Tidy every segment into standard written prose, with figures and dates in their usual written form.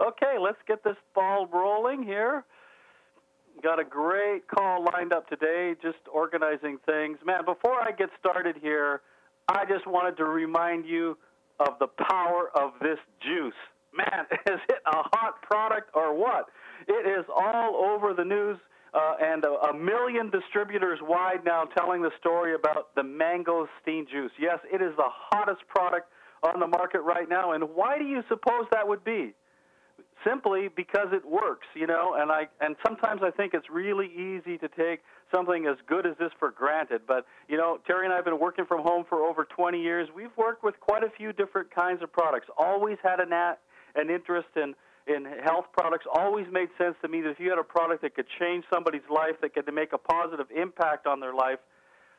Okay, let's get this ball rolling here. Got a great call lined up today, just organizing things. Man, before I get started here, I just wanted to remind you of the power of this juice. Man, is it a hot product or what? It is all over the news, and a million distributors wide now telling the story about the mangosteen juice. Yes, it is the hottest product on the market right now, and why do you suppose that would be? Simply because it works, and sometimes I think it's really easy to take something as good as this for granted. But, Terry and I have been working from home for over 20 years. We've worked with quite a few different kinds of products, always had an interest in health products, always made sense to me that if you had a product that could change somebody's life, that could make a positive impact on their life,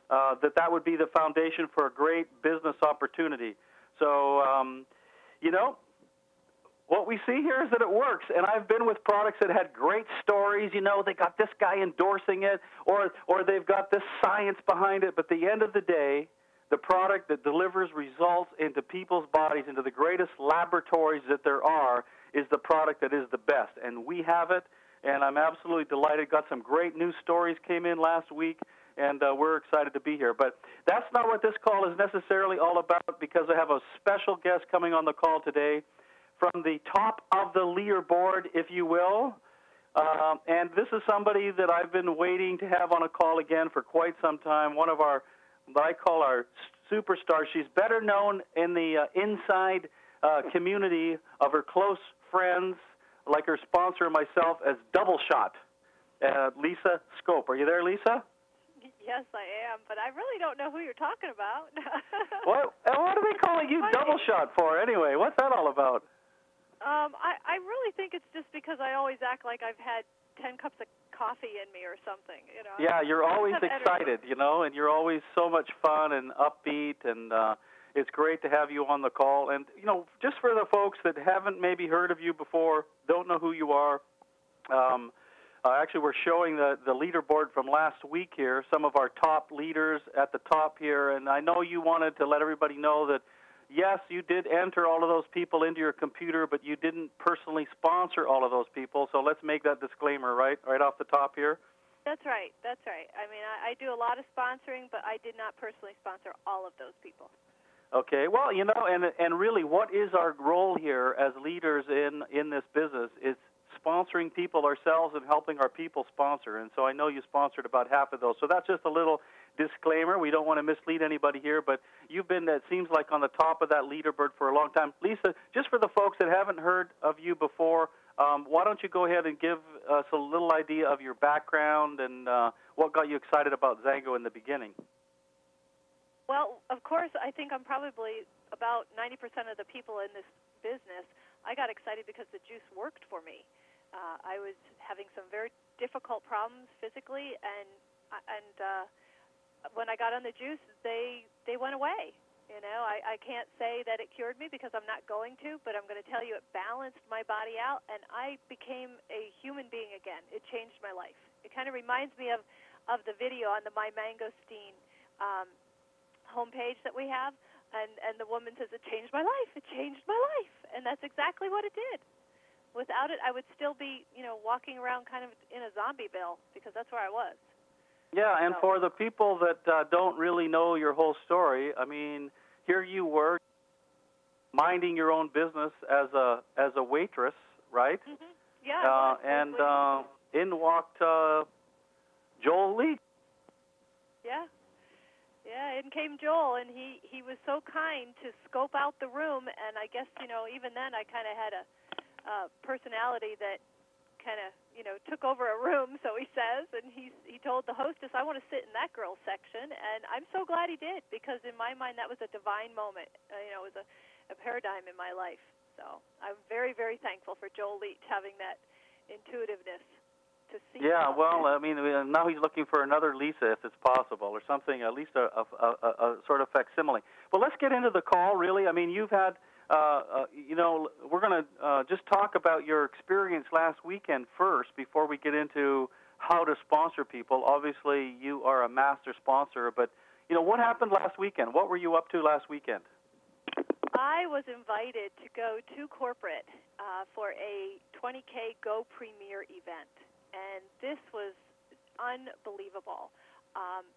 that would be the foundation for a great business opportunity. So, what we see here is that it works, and I've been with products that had great stories. They got this guy endorsing it, or they've got this science behind it. But at the end of the day, the product that delivers results into people's bodies, into the greatest laboratories that there are, is the product that is the best. And we have it, and I'm absolutely delighted. Got some great news stories came in last week, and we're excited to be here. But that's not what this call is necessarily all about, because I have a special guest coming on the call today from the top of the leaderboard, if you will. And this is somebody that I've been waiting to have on a call again for quite some time, one of what I call our superstars. She's better known in the inside community of her close friends, like her sponsor and myself, as Double Shot, Lisa Scope. Are you there, Lisa? Yes, I am, but I really don't know who you're talking about. What are they calling you Double Shot for anyway? What's that all about? I really think it's just because I always act like I've had 10 cups of coffee in me or something, Yeah, you're always excited, and you're always so much fun and upbeat, and it's great to have you on the call. And, just for the folks that haven't maybe heard of you before, don't know who you are, actually we're showing the leaderboard from last week here, some of our top leaders at the top here, and I know you wanted to let everybody know that yes, you did enter all of those people into your computer, but you didn't personally sponsor all of those people. So let's make that disclaimer right off the top here. That's right. I mean, I do a lot of sponsoring, but I did not personally sponsor all of those people. Okay. Well, and really what is our role here as leaders in this business is sponsoring people ourselves and helping our people sponsor. And so I know you sponsored about half of those. So that's just a little disclaimer. We don't want to mislead anybody here, but you've been, it seems like, on the top of that leaderboard for a long time. Lisa, just for the folks that haven't heard of you before, why don't you go ahead and give us a little idea of your background and what got you excited about Zango in the beginning? Well, of course, I think I'm probably about 90% of the people in this business. I got excited because the juice worked for me. I was having some very difficult problems physically, and when I got on the juice, they went away. I can't say that it cured me because I'm not going to, but I'm going to tell you it balanced my body out, and I became a human being again. It changed my life. It kind of reminds me of the video on the My Mangosteen homepage that we have, and the woman says, it changed my life. It changed my life, and that's exactly what it did. Without it, I would still be, walking around kind of in a zombieville because that's where I was. Yeah, and for the people that don't really know your whole story, I mean, here you were minding your own business as a waitress, right? Mm-hmm. Yeah. And in walked Joel Lee. Yeah. Yeah, in came Joel, and he was so kind to scope out the room, and I guess, even then I kind of had a personality that kind of, took over a room, so he says, and he told the hostess, I want to sit in that girl's section, and I'm so glad he did, because in my mind that was a divine moment. It was a paradigm in my life. So I'm very, very thankful for Joel Leach having that intuitiveness to see. Yeah, well, I mean, now he's looking for another Lisa, if it's possible, or something, at least a sort of facsimile. Well, let's get into the call, really. I mean, you've had, we're going to just talk about your experience last weekend first before we get into how to sponsor people. Obviously, you are a master sponsor, but, what happened last weekend? What were you up to last weekend? I was invited to go to corporate for a 20K Go Premier event, and this was unbelievable.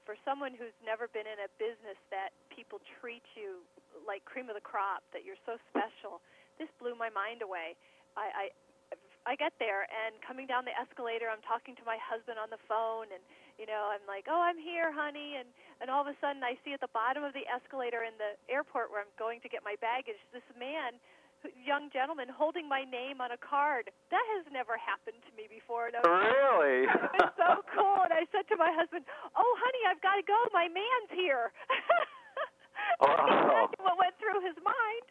For someone who's never been in a business that people treat you like cream of the crop, that you're so special, this blew my mind away. I get there, and coming down the escalator, I'm talking to my husband on the phone, and I'm like, "Oh, I'm here, honey," and all of a sudden I see at the bottom of the escalator in the airport where I'm going to get my baggage, this man, young gentleman, holding my name on a card. That has never happened to me before. And Really? It was so cool. And I said to my husband, "Oh, honey, I've got to go. My man's here." Wow. What went through his mind,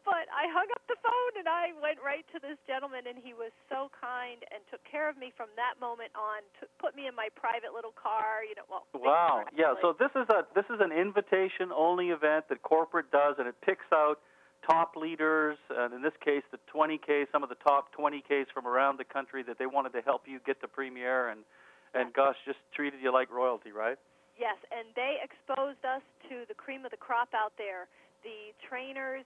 but I hung up the phone and I went right to this gentleman, and he was so kind and took care of me from that moment on. Put me in my private little car, Wow. Yeah. So this is an invitation only event that corporate does, and it picks out top leaders, and in this case, the 20K, some of the top 20Ks from around the country that they wanted to help you get to Premier, and gosh, just treated you like royalty, right? Yes, and they exposed us to the cream of the crop out there. The trainers,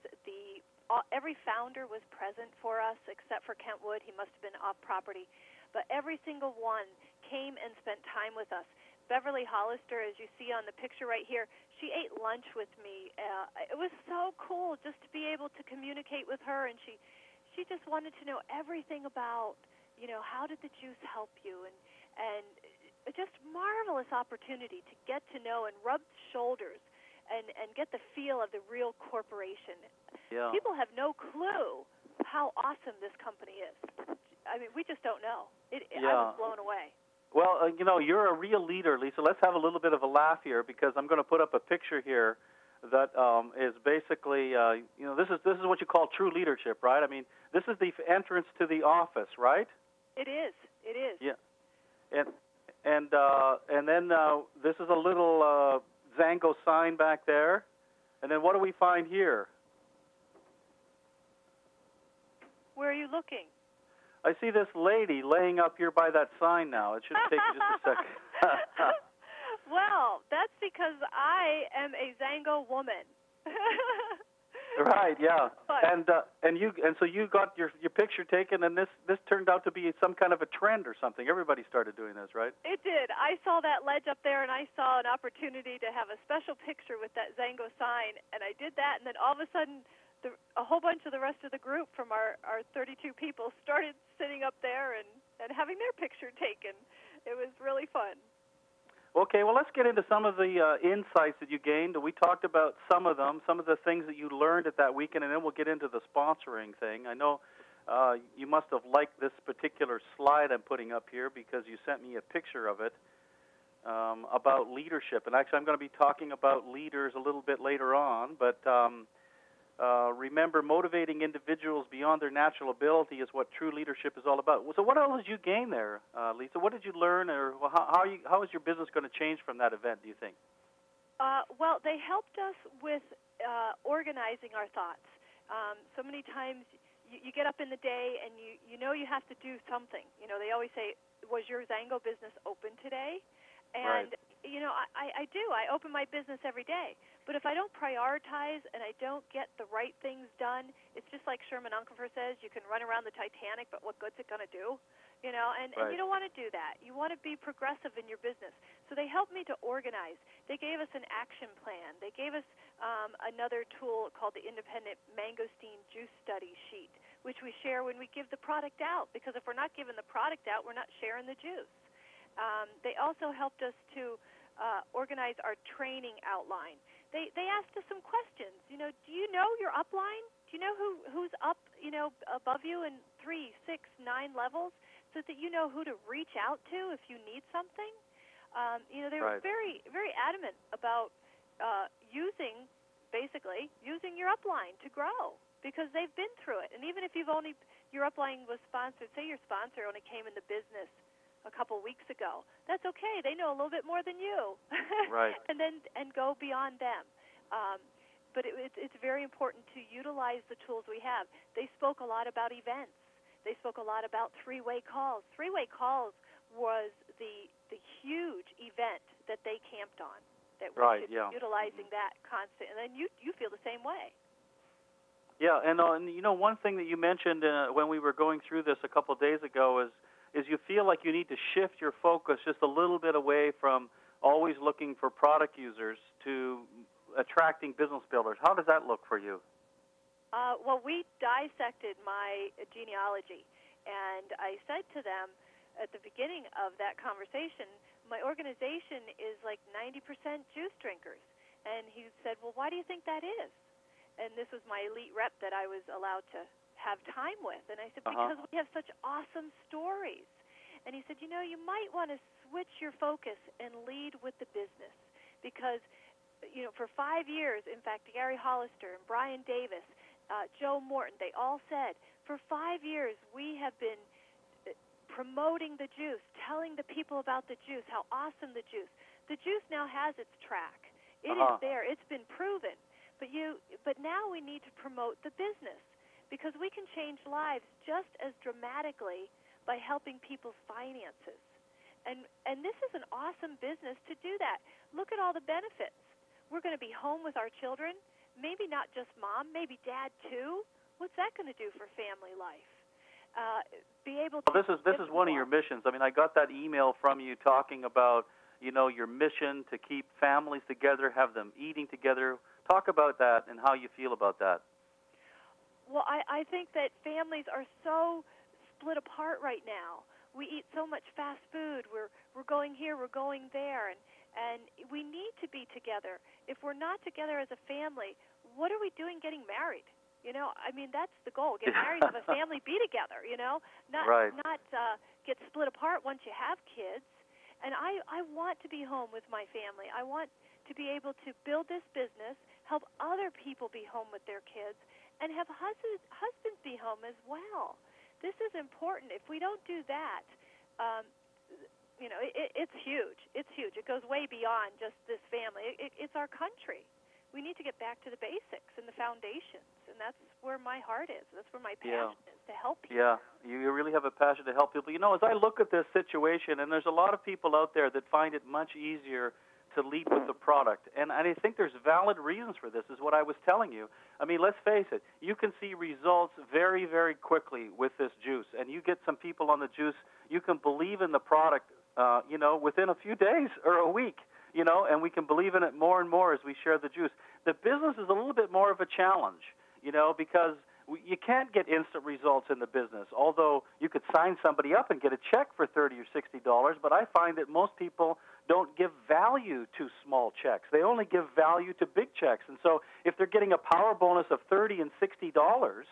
every founder was present for us except for Kent Wood. He must have been off property. But every single one came and spent time with us. Beverly Hollister, as you see on the picture right here, she ate lunch with me. It was so cool just to be able to communicate with her, and she just wanted to know everything about, how did the juice help you, and just marvelous opportunity to get to know and rub shoulders and get the feel of the real corporation. Yeah. People have no clue how awesome this company is. I mean, we just don't know. I was blown away. Well, you're a real leader, Lisa. Let's have a little bit of a laugh here, because I'm going to put up a picture here that is basically, this is what you call true leadership, right? I mean, this is the entrance to the office, right? It is. It is. Yeah. And then this is a little Zango sign back there. And then what do we find here? Where are you looking? I see this lady laying up here by that sign now. It should take you just a second. Well, that's because I am a Zango woman. Right, yeah. And so you got your picture taken, and this turned out to be some kind of a trend or something. Everybody started doing this, right? It did. I saw that ledge up there, and I saw an opportunity to have a special picture with that Zango sign, and I did that, and then all of a sudden a whole bunch of the rest of the group from our 32 people started sitting up there and having their picture taken. It was really fun. Okay, well, let's get into some of the insights that you gained. We talked about some of them, some of the things that you learned at that weekend, and then we'll get into the sponsoring thing. I know you must have liked this particular slide I'm putting up here, because you sent me a picture of it about leadership. And actually, I'm going to be talking about leaders a little bit later on, but remember, motivating individuals beyond their natural ability is what true leadership is all about. So what else did you gain there, Lisa? What did you learn, or how is your business going to change from that event, do you think? Well, they helped us with organizing our thoughts. So many times you get up in the day and you know you have to do something. They always say, "Was your Zango business open today?" And, right. I do. I open my business every day. But if I don't prioritize and I don't get the right things done, it's just like Sherman Unkerfer says, you can run around the Titanic, but what good's it going to do? And Right. you don't want to do that. You want to be progressive in your business. So they helped me to organize. They gave us an action plan. They gave us another tool called the Independent Mangosteen Juice Study Sheet, which we share when we give the product out, because if we're not giving the product out, we're not sharing the juice. They also helped us to organize our training outline. They asked us some questions. Do you know your upline? Do you know who's up, above you in 3, 6, 9 levels, so that you know who to reach out to if you need something? They were Right. very, very adamant about using your upline to grow, because they've been through it. And even if your upline was sponsored, say your sponsor only came in the business a couple weeks ago, that's okay. They know a little bit more than you. Right. and go beyond them. But it's very important to utilize the tools we have. They spoke a lot about events. They spoke a lot about three-way calls. Three-way calls was the huge event that they camped on. That we Right, should yeah. be utilizing that constant. And then you feel the same way. Yeah, and you know, one thing that you mentioned when we were going through this a couple of days ago is you feel like you need to shift your focus just a little bit away from always looking for product users to attracting business builders. How does that look for you? Well, we dissected my genealogy, and I said to them at the beginning of that conversation, my organization is like 90% juice drinkers. And he said, well, why do you think that is? And this was my elite rep that I was allowed to have time with. And I said, because we have such awesome stories. And he said, you know, you might want to switch your focus and lead with the business. Because, you know, for 5 years, in fact, Gary Hollister and Brian Davis, Joe Morton, they all said, for 5 years we have been promoting the juice, telling the people about the juice, how awesome the juice. The juice now has its track. It is there. It's been proven. But now we need to promote the business, because we can change lives just as dramatically by helping people's finances. And this is an awesome business to do that. Look at all the benefits. We're going to be home with our children. Maybe not just mom, maybe dad too. What's that going to do for family life? Be able to. Well, this is one of your missions. I mean, I got that email from you talking about, you know, your mission to keep families together, have them eating together. Talk about that and how you feel about that. Well, I think that families are so split apart right now. We eat so much fast food. We're going here, we're going there, and we need to be together. If we're not together as a family, what are we doing getting married? You know, I mean, that's the goal. Get married, have a family, be together, you know, not get split apart once you have kids. And I want to be home with my family. I want to be able to build this business, help other people be home with their kids, and have husbands be home as well. This is important. If we don't do that, you know, it's huge. It's huge. It goes way beyond just this family. It's our country. We need to get back to the basics and the foundations, and that's where my heart is. That's where my passion is, to help people. Yeah, you really have a passion to help people. You know, as I look at this situation, and there's a lot of people out there that find it much easier to lead with the product, and I think there's valid reasons for this, is what I was telling you. I mean, let's face it, you can see results very, very quickly with this juice, and you get some people on the juice, you can believe in the product, you know, within a few days or a week. You know, and we can believe in it more and more as we share the juice. The business is a little bit more of a challenge, you know, because you can't get instant results in the business, although you could sign somebody up and get a check for $30 or $60, but I find that most people don't give value to small checks. They only give value to big checks. And so if they're getting a power bonus of $30 and $60,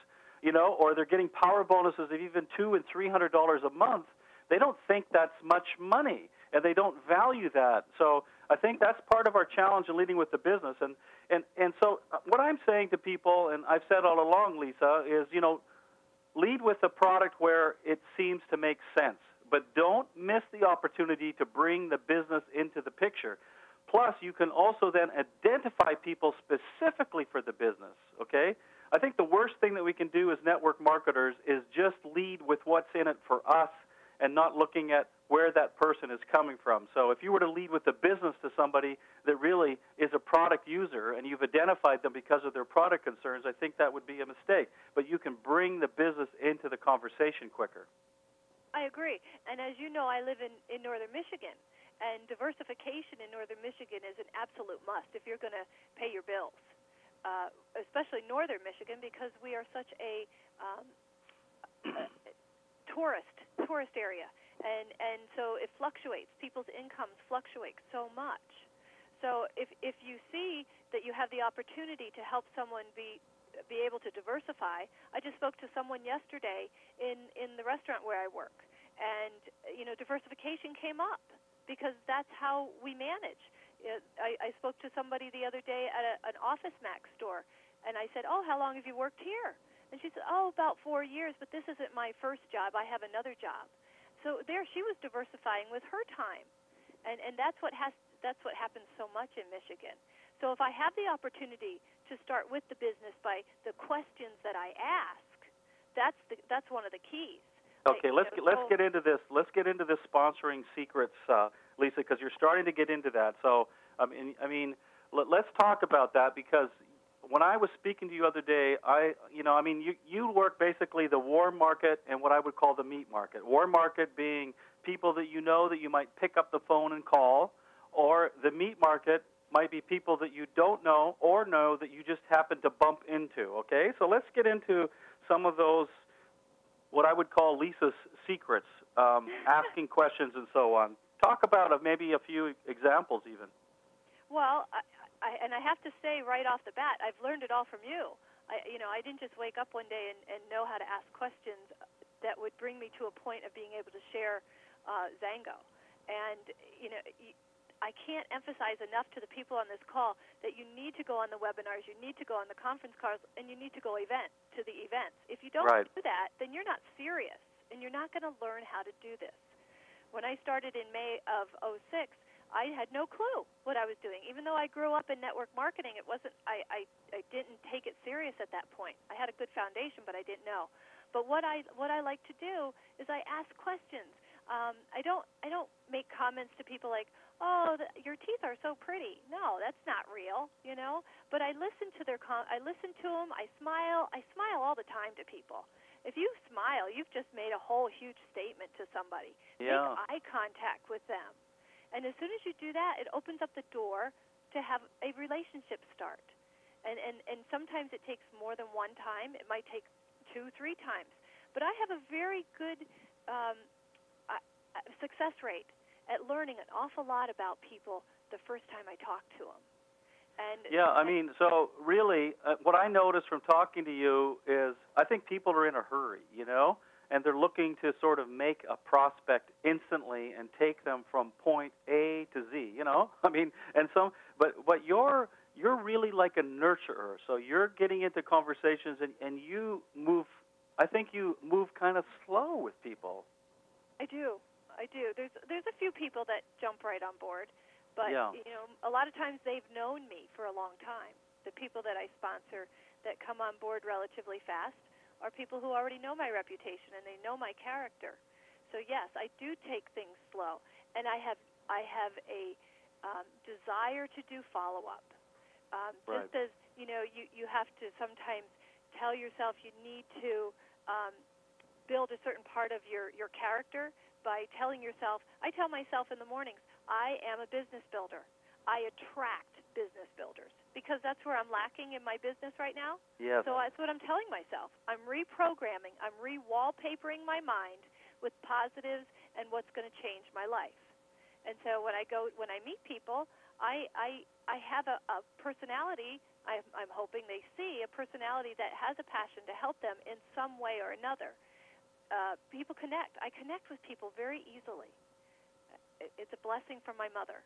you know, or they're getting power bonuses of even $200 and $300 a month, they don't think that's much money, and they don't value that. So I think that's part of our challenge in leading with the business. And so what I'm saying to people, and I've said all along, Lisa, is, you know, lead with a product where it seems to make sense, but don't miss the opportunity to bring the business into the picture. Plus, you can also then identify people specifically for the business, okay? I think the worst thing that we can do as network marketers is just lead with what's in it for us and not looking at where that person is coming from. So if you were to lead with the business to somebody that really is a product user and you've identified them because of their product concerns, I think that would be a mistake. But you can bring the business into the conversation quicker. I agree. And as you know, I live in northern Michigan, and diversification in northern Michigan is an absolute must if you're going to pay your bills, especially northern Michigan, because we are such a tourist area, and so it fluctuates. People's incomes fluctuate so much. So if you see that you have the opportunity to help someone be able to diversify, I just spoke to someone yesterday in the restaurant where I work, and you know, diversification came up because that's how we manage. I spoke to somebody the other day at an Office Max store, and I said, "Oh, how long have you worked here?" And she said, "Oh, about 4 years, but this isn't my first job. I have another job." So there she was diversifying with her time. And that's what happens so much in Michigan. So if I have the opportunity to start with the business by the questions that I ask, that's one of the keys. Okay, let's get into this. Let's get into this sponsoring secrets, Lisa, because you're starting to get into that. So I mean, let's talk about that, because when I was speaking to you the other day, you work basically the warm market and what I would call the meat market. Warm market being people that you know that you might pick up the phone and call, or the meat market might be people that you don't know or know that you just happen to bump into, okay? So let's get into some of those, what I would call Lisa's secrets, asking questions and so on. Talk about maybe a few examples even. Well, I have to say right off the bat, I've learned it all from you. I didn't just wake up one day and know how to ask questions that would bring me to a point of being able to share Zango. And, I can't emphasize enough to the people on this call that you need to go on the webinars, you need to go on the conference calls, and you need to go to the events. If you don't do that, then you're not serious, and you're not going to learn how to do this. When I started in May of '06, I had no clue what I was doing. Even though I grew up in network marketing, it wasn't. I didn't take it serious at that point. I had a good foundation, but I didn't know. But what I like to do is I ask questions. I don't make comments to people like, "Oh, your teeth are so pretty." No, that's not real, But I listen to I listen to them. I smile. I smile all the time to people. If you smile, you've just made a whole huge statement to somebody. Yeah. Make eye contact with them. And as soon as you do that, it opens up the door to have a relationship start. And sometimes it takes more than one time. It might take 2-3 times. But I have a very good success rate at learning an awful lot about people the first time I talk to them. And so really, what I notice from talking to you is I think people are in a hurry, and they're looking to sort of make a prospect instantly and take them from point A to Z, but you're really like a nurturer. So you're getting into conversations and you move kind of slow with people. I do. There's a few people that jump right on board, but yeah. A lot of times they've known me for a long time. The people that I sponsor that come on board relatively fast are people who already know my reputation and they know my character. So yes, I do take things slow, and I have a desire to do follow-up. Just as you have to sometimes tell yourself you need to build a certain part of your character by telling yourself. I tell myself in the mornings, I am a business builder. I attract business builders because that's where I'm lacking in my business right now. Yes. So that's what I'm telling myself. I'm reprogramming. I'm re-wallpapering my mind with positives and what's going to change my life. And so when I meet people, I have a personality. I'm hoping they see a personality that has a passion to help them in some way or another. People connect. I connect with people very easily. It's a blessing from my mother.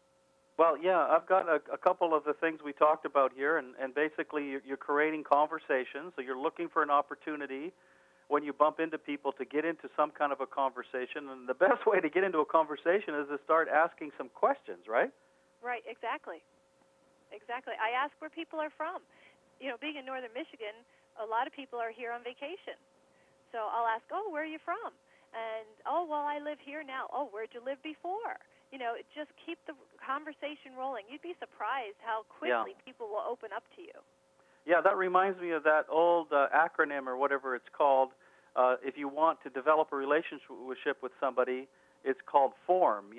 Well, yeah, I've got a couple of the things we talked about here, and basically you're creating conversations, so you're looking for an opportunity when you bump into people to get into some kind of a conversation, and the best way to get into a conversation is to start asking some questions, right? Right, exactly. I ask where people are from. Being in northern Michigan, a lot of people are here on vacation. So I'll ask, where are you from? And, well, I live here now. Where'd you live before? Just keep the conversation rolling. You'd be surprised how quickly people will open up to you. Yeah, that reminds me of that old acronym or whatever it's called. If you want to develop a relationship with somebody, it's called FORM.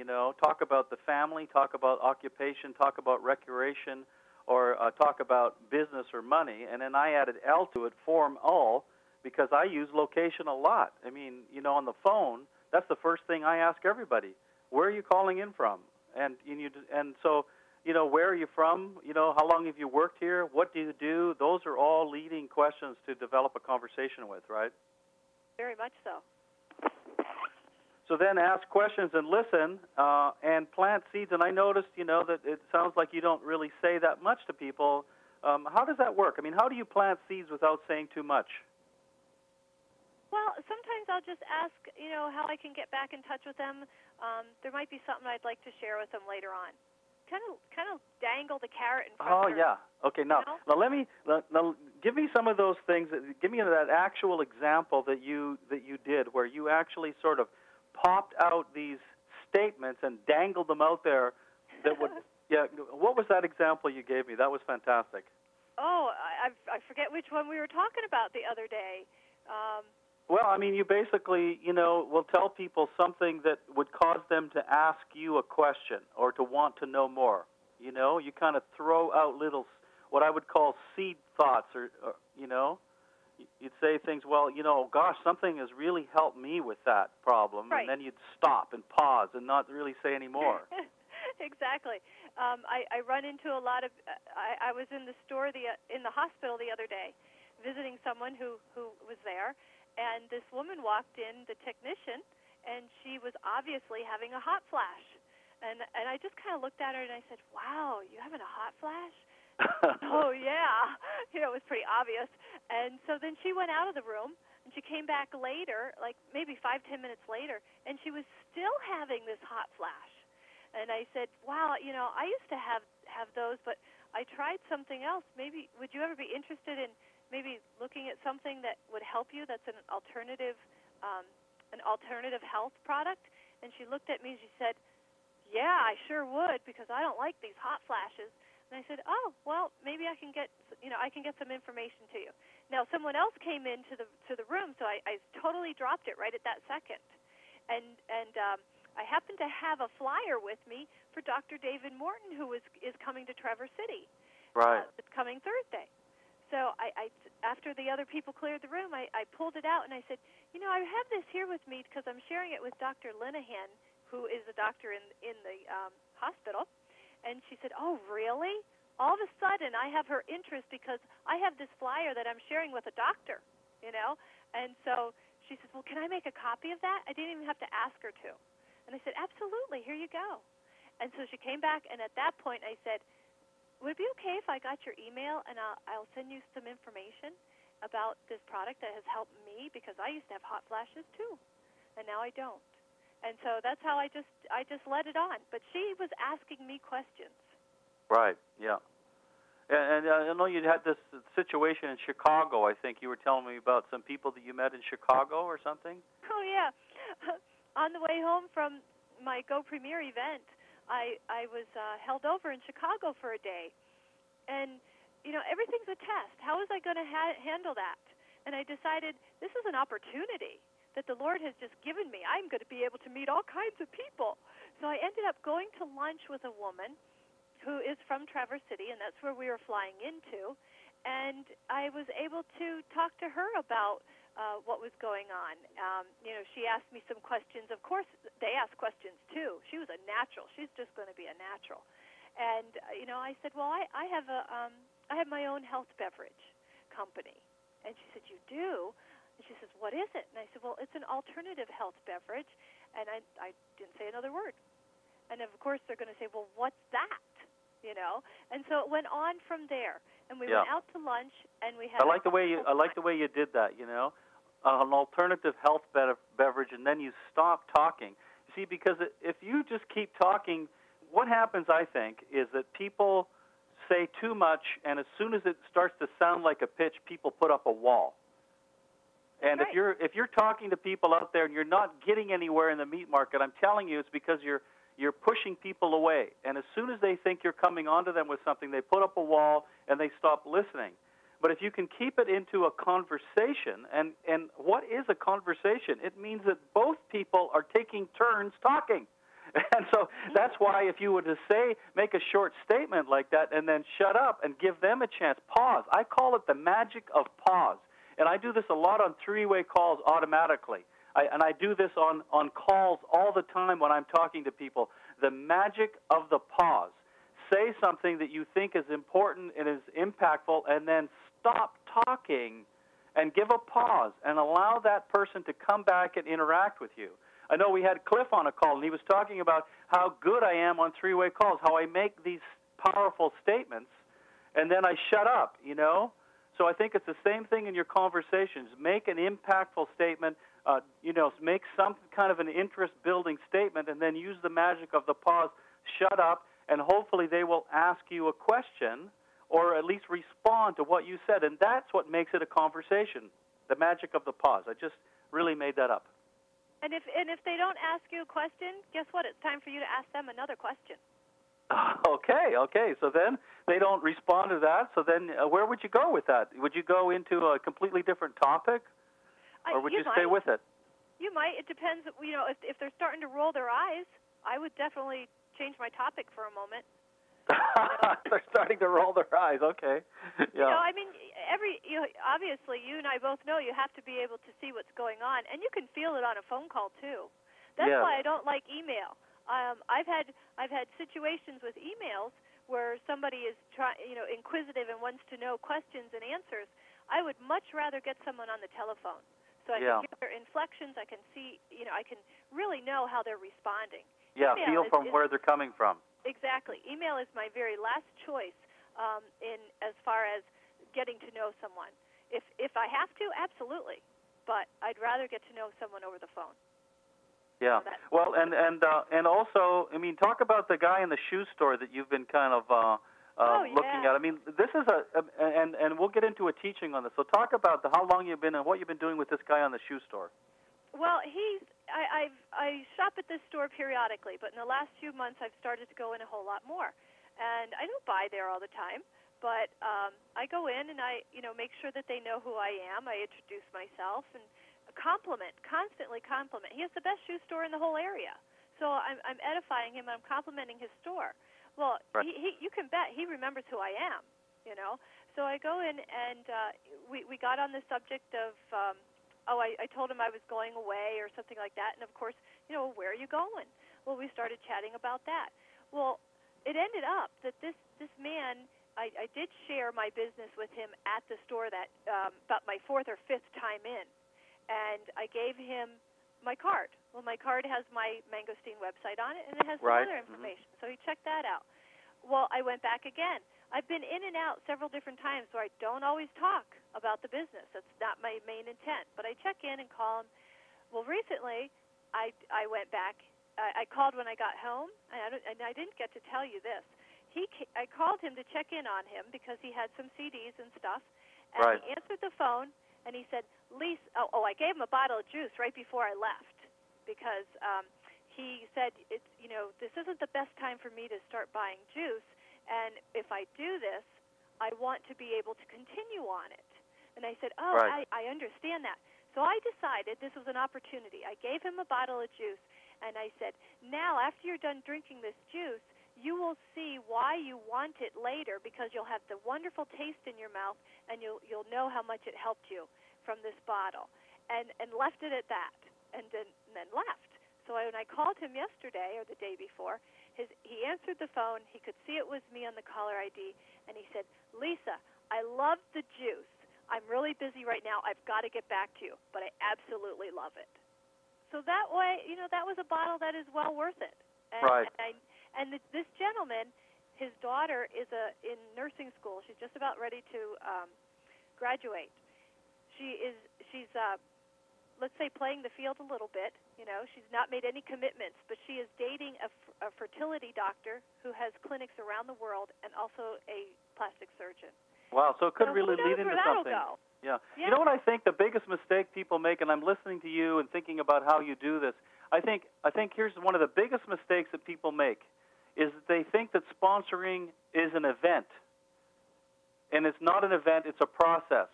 Talk about the family, talk about occupation, talk about recreation, or talk about business or money. And then I added L to it, FORM all, because I use location a lot. On the phone, that's the first thing I ask everybody. Where are you calling in from? And so, where are you from? How long have you worked here? What do you do? Those are all leading questions to develop a conversation with, right? Very much so. So then ask questions and listen and plant seeds. And I noticed, that it sounds like you don't really say that much to people. How does that work? How do you plant seeds without saying too much? Well, sometimes I'll just ask, how I can get back in touch with them. There might be something I'd like to share with them later on. Kind of dangle the carrot in front of them. Oh, yeah. Okay, now give me some of those things. Give me that actual example that you did where you actually sort of popped out these statements and dangled them out there that would, yeah, what was that example you gave me? That was fantastic. Oh, I forget which one we were talking about the other day. Um, Well, I mean, you basically, will tell people something that would cause them to ask you a question or to want to know more. You kind of throw out little, what I would call seed thoughts, or you'd say things, well, gosh, something has really helped me with that problem, and right. then you'd stop and pause and not really say any more. Exactly. I run into a lot of. I was in the store in the hospital the other day, visiting someone who was there, and this woman walked in, the technician, and she was obviously having a hot flash, and I just kind of looked at her and I said, "Wow, you having a hot flash?" Oh yeah, it was pretty obvious. And so then she went out of the room, and she came back later, like maybe 5-10 minutes later, and she was still having this hot flash. And I said, "Wow, I used to have those, but I tried something else. Maybe would you ever be interested in maybe looking at something that would help you? That's an alternative health product?" And she looked at me and she said, "Yeah, I sure would, because I don't like these hot flashes." And I said, "Oh, well, maybe I can get some information to you." Now, someone else came into the room, so I totally dropped it right at that second. And I happen to have a flyer with me for Dr. David Morton, who is coming to Traverse City. Right. It's coming Thursday. So I after the other people cleared the room, I pulled it out and I said, "I have this here with me because I'm sharing it with Dr. Linehan, who is a doctor in the hospital." And she said, "Oh, really?" All of a sudden, I have her interest because I have this flyer that I'm sharing with a doctor. And so she says, "Well, can I make a copy of that?" I didn't even have to ask her to. And I said, "Absolutely, here you go." And so she came back, and at that point I said, "Would it be okay if I got your email and I'll send you some information about this product that has helped me, because I used to have hot flashes too, and now I don't." And so that's how I just let it on. But she was asking me questions. Right, yeah. And I know you had this situation in Chicago. I think you were telling me about some people that you met in Chicago or something. Oh yeah. On the way home from my Go Premier event, I was held over in Chicago for a day, and everything's a test. How was I going to handle that? And I decided this is an opportunity that the Lord has just given me. I'm going to be able to meet all kinds of people. So I ended up going to lunch with a woman who is from Traverse City, and that's where we were flying into. And I was able to talk to her about what was going on. She asked me some questions. Of course, they asked questions too. She was a natural. She's just going to be a natural. And I said, "Well, I have I have my own health beverage company." And she said, "You do?" And she says, "What is it?" And I said, "Well, it's an alternative health beverage." And I didn't say another word. And of course, they're going to say, "Well, what's that?" And so it went on from there. And we went out to lunch, and we had. I like the way you did that. An alternative health beverage, and then you stop talking. You see, because if you just keep talking, what happens, I think, is that people say too much, and as soon as it starts to sound like a pitch, people put up a wall. And right. if you're talking to people out there and you're not getting anywhere in the meat market, I'm telling you, it's because you're pushing people away. And as soon as they think you're coming onto them with something, they put up a wall and they stop listening. But if you can keep it into a conversation, and what is a conversation? It means that both people are taking turns talking. And so that's why if you were to make a short statement like that and then shut up and give them a chance, pause. I call it the magic of pause. And I do this a lot on three-way calls automatically. I do this on calls all the time when I'm talking to people. The magic of the pause. Say something that you think is important and is impactful, and then stop talking and give a pause and allow that person to come back and interact with you. I know we had Cliff on a call, and he was talking about how good I am on three-way calls, how I make these powerful statements, and then I shut up, So I think it's the same thing in your conversations. Make an impactful statement, make some kind of an interest-building statement, and then use the magic of the pause, shut up, and hopefully they will ask you a question or at least respond to what you said. And that's what makes it a conversation, the magic of the pause. I just really made that up. And if they don't ask you a question, guess what? It's time for you to ask them another question. Okay. So then they don't respond to that. So then where would you go with that? Would you go into a completely different topic, or would you stay with it? You might. It depends. If they're starting to roll their eyes, I would definitely change my topic for a moment. They're starting to roll their eyes. Okay. Yeah. I mean, obviously, you and I both know you have to be able to see what's going on, and you can feel it on a phone call too. That's why I don't like email. I've had situations with emails where somebody is inquisitive and wants to know questions and answers. I would much rather get someone on the telephone, so I can hear their inflections. I can see, I can really know how they're responding. Yeah, feel from where they're coming from. Exactly. Email is my very last choice in as far as getting to know someone. If I have to, absolutely, but I'd rather get to know someone over the phone. Yeah. Well, and also, I mean, talk about the guy in the shoe store that you've been kind of looking at. I mean, this is and we'll get into a teaching on this. So talk about how long you've been and what you've been doing with this guy on the shoe store. Well, I shop at this store periodically, but in the last few months I've started to go in a whole lot more. And I don't buy there all the time, but I go in and I make sure that they know who I am. I introduce myself and constantly compliment. He has the best shoe store in the whole area. So I'm edifying him, I'm complimenting his store. Well, you can bet he remembers who I am, So I go in and we got on the subject of I told him I was going away or something like that, and of course, where are you going? Well, we started chatting about that. Well, it ended up that this man, I did share my business with him at the store that about my fourth or fifth time in, and I gave him my card. Well, my card has my Mangosteen website on it, and it has some other information, so he checked that out. Well, I went back again. I've been in and out several different times where I don't always talk about the business. That's not my main intent. But I check in and call him. Well, recently, I went back. I called when I got home, and I didn't get to tell you this. I called him to check in on him because he had some CDs and stuff. And he answered the phone, and he said, Lisa, I gave him a bottle of juice right before I left because he said, this isn't the best time for me to start buying juice. And if I do this, I want to be able to continue on it. And I said, I understand that. So I decided this was an opportunity. I gave him a bottle of juice, and I said, now after you're done drinking this juice, you will see why you want it later because you'll have the wonderful taste in your mouth, and you'll know how much it helped you from this bottle. And left it at that, and then left. So when I called him yesterday or the day before, he answered the phone. He could see it was me on the caller ID, and he said, Lisa, I love the juice. I'm really busy right now. I've got to get back to you, but I absolutely love it. So that way, that was a bottle that is well worth it. And this gentleman, his daughter is in nursing school. She's just about ready to graduate. She's let's say playing the field a little bit. She's not made any commitments, but she is dating a fertility doctor who has clinics around the world and also a plastic surgeon. Wow, so it could really lead into something. Go. Yeah. You know what I think the biggest mistake people make, and I'm listening to you and thinking about how you do this, I think here's one of the biggest mistakes that people make is that they think that sponsoring is an event. And it's not an event, it's a process.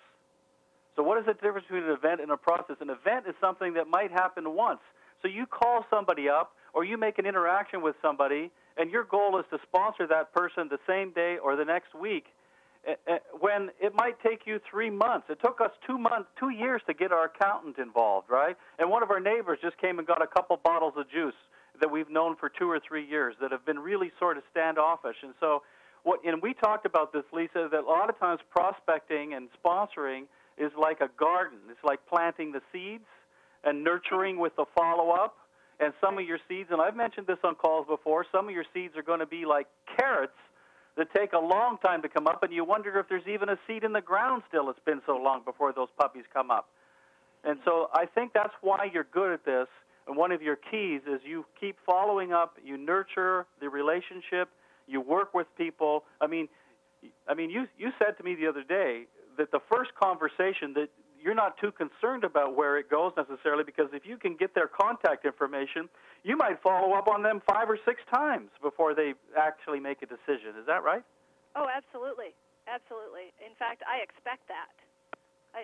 So what is the difference between an event and a process? An event is something that might happen once. So you call somebody up or you make an interaction with somebody, and your goal is to sponsor that person the same day or the next week, when it might take you 3 months. It took us 2 years to get our accountant involved, right? And one of our neighbors just came and got a couple bottles of juice that we've known for 2 or 3 years that have been really sort of standoffish. And so and we talked about this, Lisa, that a lot of times prospecting and sponsoring is like a garden. It's like planting the seeds and nurturing with the follow-up. And some of your seeds, and I've mentioned this on calls before, some of your seeds are going to be like carrots that take a long time to come up, and you wonder if there's even a seed in the ground still. It's been so long before those puppies come up. And so I think that's why you're good at this, and one of your keys is you keep following up, you nurture the relationship, you work with people. I mean, you said to me the other day that the first conversation that you're not too concerned about where it goes necessarily, because if you can get their contact information, you might follow up on them 5 or 6 times before they actually make a decision. Is that right? Oh, absolutely. Absolutely. In fact, I expect that.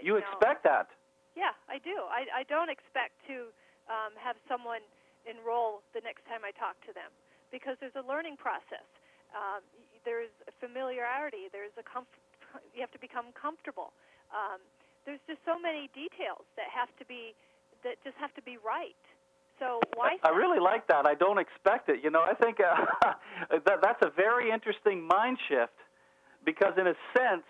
You expect that? Yeah, I do. I don't expect to have someone enroll the next time I talk to them, because there's a learning process. There's familiarity. You have to become comfortable. There's just so many details that just have to be right. So why? I really like that. I don't expect it. I think that's a very interesting mind shift, because in a sense,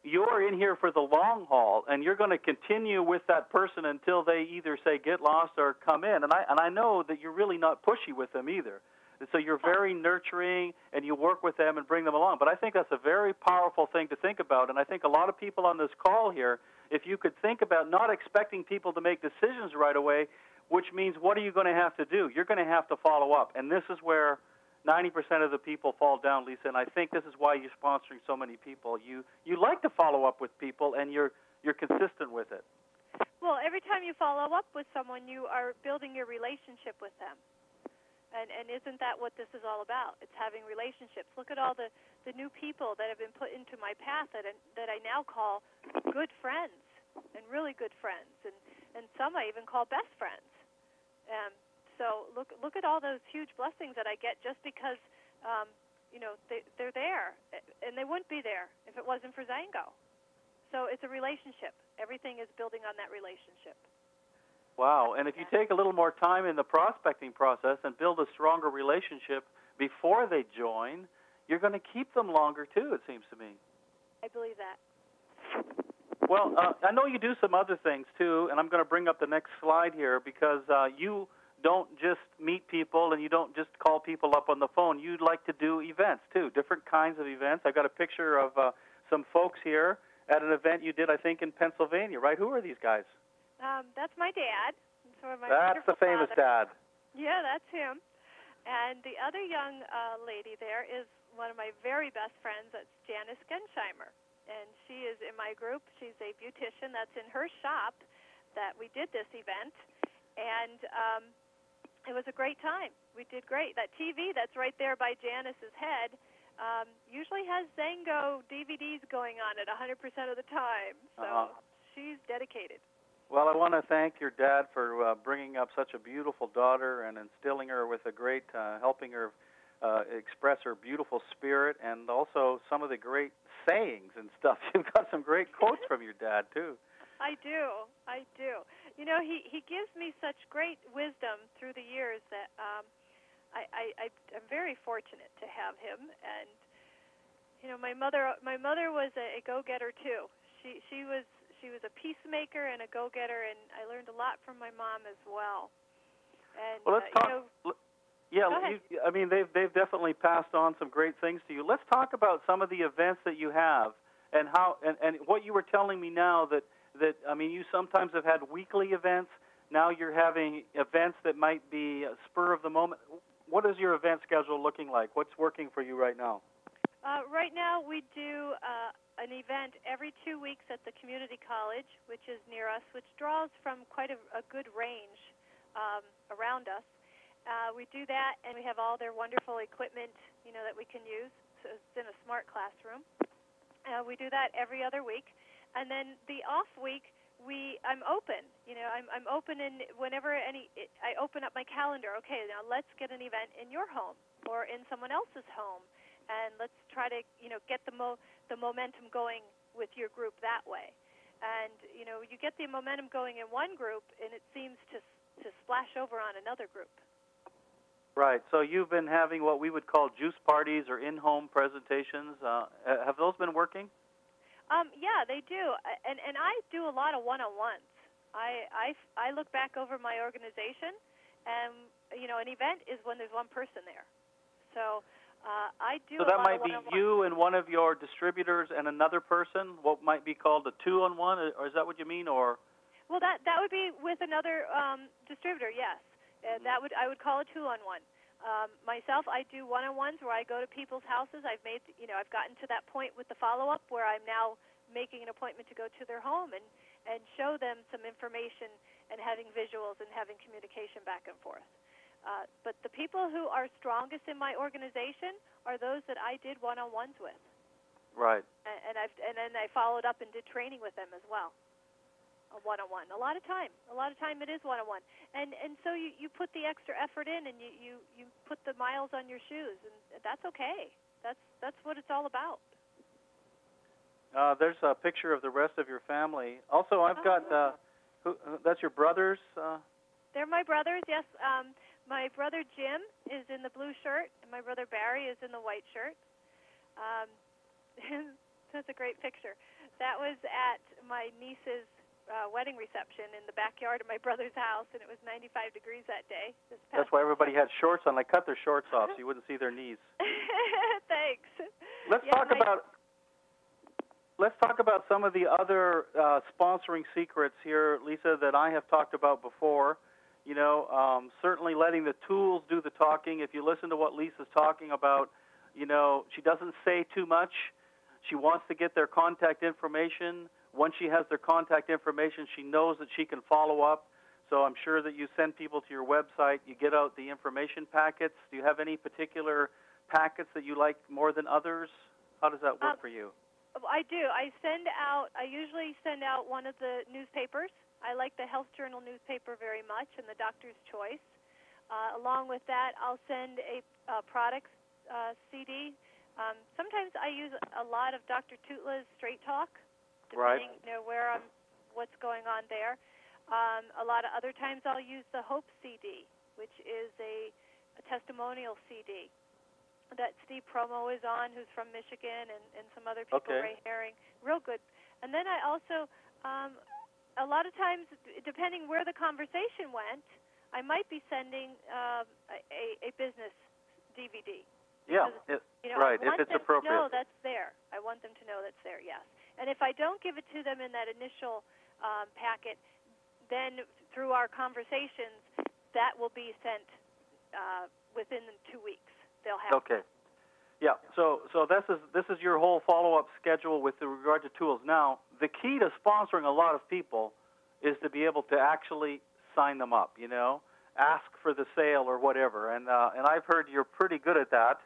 you're in here for the long haul, and you're going to continue with that person until they either say get lost or come in. And I know that you're really not pushy with them either. And so you're very nurturing, and you work with them and bring them along. But I think that's a very powerful thing to think about. And I think a lot of people on this call here, if you could think about not expecting people to make decisions right away, which means what are you going to have to do? You're going to have to follow up. And this is where 90% of the people fall down, Lisa, and I think this is why you're sponsoring so many people. You like to follow up with people, and you're consistent with it. Well, every time you follow up with someone, you are building your relationship with them. And isn't that what this is all about? It's having relationships. Look at all the new people that have been put into my path that I now call good friends, and really good friends, and some I even call best friends. So look at all those huge blessings that I get just because they're there, and they wouldn't be there if it wasn't for Zango. So it's a relationship. Everything is building on that relationship. Wow, and if you take a little more time in the prospecting process and build a stronger relationship before they join, you're going to keep them longer too, it seems to me. I believe that. Well, I know you do some other things too, and I'm going to bring up the next slide here, because you don't just meet people and you don't just call people up on the phone. You like to do events too, different kinds of events. I got a picture of some folks here at an event you did, I think, in Pennsylvania, right? Who are these guys? That's my dad. That's the famous father. dad. Yeah, that's him. And the other young lady there is one of my very best friends. That's Janice Gensheimer. And she is in my group. She's a beautician. That's in her shop that we did this event. And it was a great time. We did great. That TV that's right there by Janice's head usually has Zango DVDs going on it 100% of the time. So she's dedicated. Well, I want to thank your dad for bringing up such a beautiful daughter and instilling her with a great, helping her express her beautiful spirit, and also some of the great sayings and stuff. You've got some great quotes from your dad, too. I do. He gives me such great wisdom through the years that I'm very fortunate to have him. And my mother was a go-getter too. She was a peacemaker and a go-getter, and I learned a lot from my mom as well. And well, let's talk. They've definitely passed on some great things to you. Let's talk about some of the events that you have, and how and what you were telling me now that you sometimes have had weekly events. Now you're having events that might be a spur of the moment. What is your event schedule looking like? What's working for you right now? Right now we do an event every 2 weeks at the community college, which is near us, which draws from quite a good range around us. We do that, and we have all their wonderful equipment, that we can use. So it's in a smart classroom. We do that every other week, and then the off week, I'm open. I'm open in whenever I open up my calendar. Okay, now let's get an event in your home or in someone else's home, and let's try to get the momentum going with your group that way. And you get the momentum going in one group, and it seems to splash over on another group. Right. So you've been having what we would call juice parties or in-home presentations. Have those been working? Yeah, they do. And I do a lot of one-on-ones. I look back over my organization, and an event is when there's one person there. So I do. So that might be you and one of your distributors and another person. What might be called a 2-on-1, or is that what you mean? Or well, that would be with another distributor. Yes, I would call a 2-on-1. Myself, I do one-on-ones where I go to people's houses. I've gotten to that point with the follow-up where I'm now making an appointment to go to their home, and and show them some information and having visuals and having communication back and forth. But the people who are strongest in my organization are those that I did one-on-ones with. Right. And then I followed up and did training with them as well. A one-on-one. A lot of time it is one-on-one. And so you put the extra effort in, and you put the miles on your shoes, and that's okay. That's what it's all about. There's a picture of the rest of your family. Also, I've got that's your brothers. They're my brothers. Yes. My brother Jim is in the blue shirt, and my brother Barry is in the white shirt. That's a great picture. That was at my niece's wedding reception in the backyard of my brother's house, and it was 95 degrees that day. That's why everybody had shorts on. They cut their shorts off so you wouldn't see their knees. Thanks. Let's talk about some of the other sponsoring secrets here, Lisa, that I have talked about before. You know, certainly letting the tools do the talking. If you listen to what Lisa's talking about, you know, she doesn't say too much. She wants to get their contact information. Once she has their contact information, she knows that she can follow up. So I'm sure that you send people to your website. You get out the information packets. Do you have any particular packets that you like more than others? How does that work for you? I do. I usually send out one of the newspapers. I like the Health Journal newspaper very much, and the Doctor's Choice. Along with that, I'll send a products CD. Sometimes I use a lot of Dr. Tutla's Straight Talk, depending what's going on there. A lot of other times I'll use the Hope CD, which is a testimonial CD that Steve Promo is on, who's from Michigan, and some other people, Ray Herring. Real good. And then I also, a lot of times, depending where the conversation went, I might be sending a business DVD. Yeah, right, if it's appropriate. I want them to know that's there. I want them to know that's there, yes. And if I don't give it to them in that initial packet, then through our conversations, that will be sent within 2 weeks. They'll have it. Yeah, so this is your whole follow-up schedule with regard to tools. Now, the key to sponsoring a lot of people is to be able to actually sign them up, you know, ask for the sale or whatever. And I've heard you're pretty good at that.